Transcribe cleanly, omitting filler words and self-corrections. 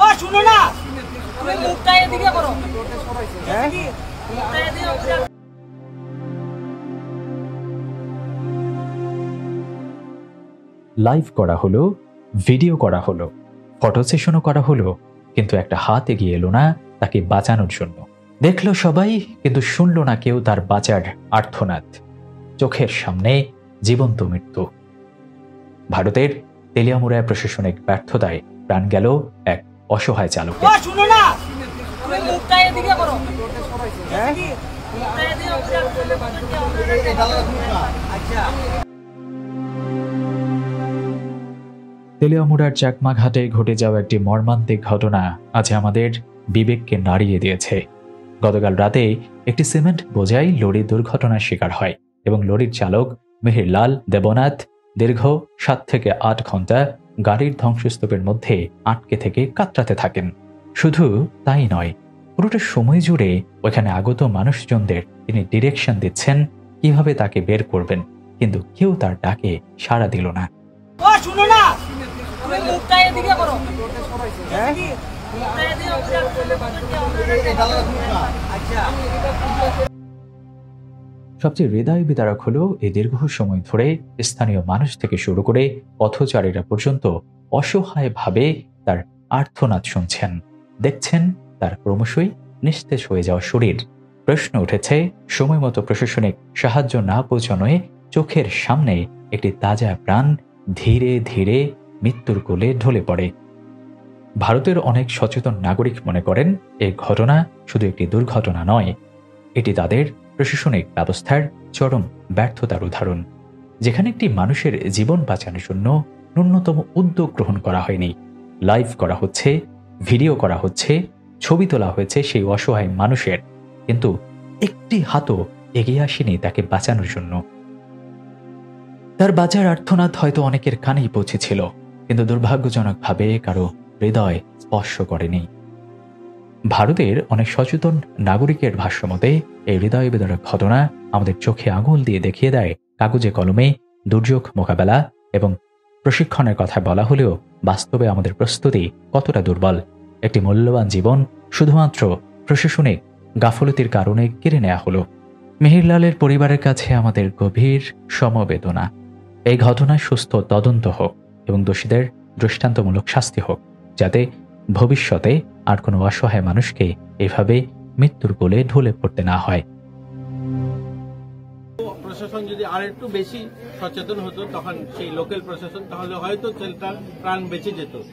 ও শুনো না, তুমি মুখটা এদিকে করো। লাইভ করা হলো, ভিডিও করা হলো, ফটো সেশনও করা হলো, কিন্তু একটা হাত এগিয়ে এলো না তাকে বাঁচানোর জন্য। দেখলো সবাই, কিন্তু শুনলো না কেউ তার বাঁচার আর্তনাদ। চোখের সামনে জীবন্ত মৃত্যু। ভারতের তেলিয়ামুড়ায় প্রশাসনিক ব্যর্থতায় প্রাণ গেল এক অসহায় চালকের। শুনো না, তুমি মুখটা এদিকে করো। তেলিয়ামুড়ার চাকমা ঘাটে ঘটে যাওয়া একটি মর্মান্তিক ঘটনা আজ আমাদের বিবেককে নাড়িয়ে দিয়েছে। গতকাল রাতে একটি সিমেন্ট বোঝাই লরি দুর্ঘটনার শিকার হয় এবং লরির চালক মিহির লাল দেবনাথ দীর্ঘ 7 থেকে 8 ঘন্টা গাড়ির ধ্বংসস্তূপের মধ্যে আটকে থেকে কাতরাতে থাকেন। শুধু তাই নয়, পুরোটা সময় জুড়ে ওখানে আগত মানুষজনদের তিনি ডিরেকশন দিচ্ছেন কিভাবে তাকে বের করবেন, কিন্তু কেউ তার ডাকে সাড়া দিল না। শুনো না, তুমি মুখটা এদিকে করো। সবচেয়ে হৃদয় বিদারক হলো এই দীর্ঘ সময় ধরে স্থানীয় মানুষ থেকে শুরু করে পথচারীরা পর্যন্ত অসহায়ভাবে তার আর্তনাদ শুনছেন, দেখছেন তার ক্রমশই নিস্তেজ হয়ে যাওয়া শরীর। প্রশ্ন উঠেছে, সময় মতো প্রশাসনিক সাহায্য না পৌঁছানোয় চোখের সামনে একটি তাজা প্রাণ ধীরে ধীরে মৃত্যুর কোলে ঢলে পড়ে। ভারতের অনেক সচেতন নাগরিক মনে করেন এই ঘটনা শুধু একটি দুর্ঘটনা নয়, এটি তাদের প্রশাসনিক ব্যবস্থার চরম ব্যর্থতার উদাহরণ। যেখানে একটি মানুষের জীবন বাঁচানোর জন্য ন্যূনতম উদ্যোগ গ্রহণ করা হয়নি, লাইভ করা হচ্ছে, ভিডিও করা হচ্ছে, ছবি তোলা হয়েছে সেই অসহায় মানুষের, কিন্তু একটি হাতও এগিয়ে আসেনি তাকে বাঁচানোর জন্য। তার বাঁচার আর্তনাদ হয়তো অনেকের কানেই পৌঁছেছিল, কিন্তু দুর্ভাগ্যজনকভাবে কারো হৃদয় স্পর্শ করেনি। ভারতের অনেক সচেতন নাগরিকের ভাষ্যমতে এই হৃদয় বিদারক ঘটনা আমাদের চোখে আঙুল দিয়ে দেখিয়ে দেয় কাগজে কলমে দুর্যোগ মোকাবেলা এবং প্রশিক্ষণের কথা বলা হলেও বাস্তবে আমাদের প্রস্তুতি কতটা দুর্বল। একটি মূল্যবান জীবন শুধুমাত্র প্রশাসনিক গাফলতির কারণে কেড়ে নেওয়া হলো। মিহিরলালের পরিবারের কাছে আমাদের গভীর সমবেদনা। এই ঘটনায় সুস্থ তদন্ত হোক এবং দোষীদের দৃষ্টান্তমূলক শাস্তি হোক, যাতে ভবিষ্যতে আর কোনো অসহায় মানুষকে এভাবে মৃত্যুর কোলে ঢলে পড়তে না হয়। প্রশাসন যদি আর একটু বেশি সচেতন হতো, তখন সেই লোকাল প্রশাসন, তাহলে হয়তো ছেলেটার প্রাণ বেঁচে যেত।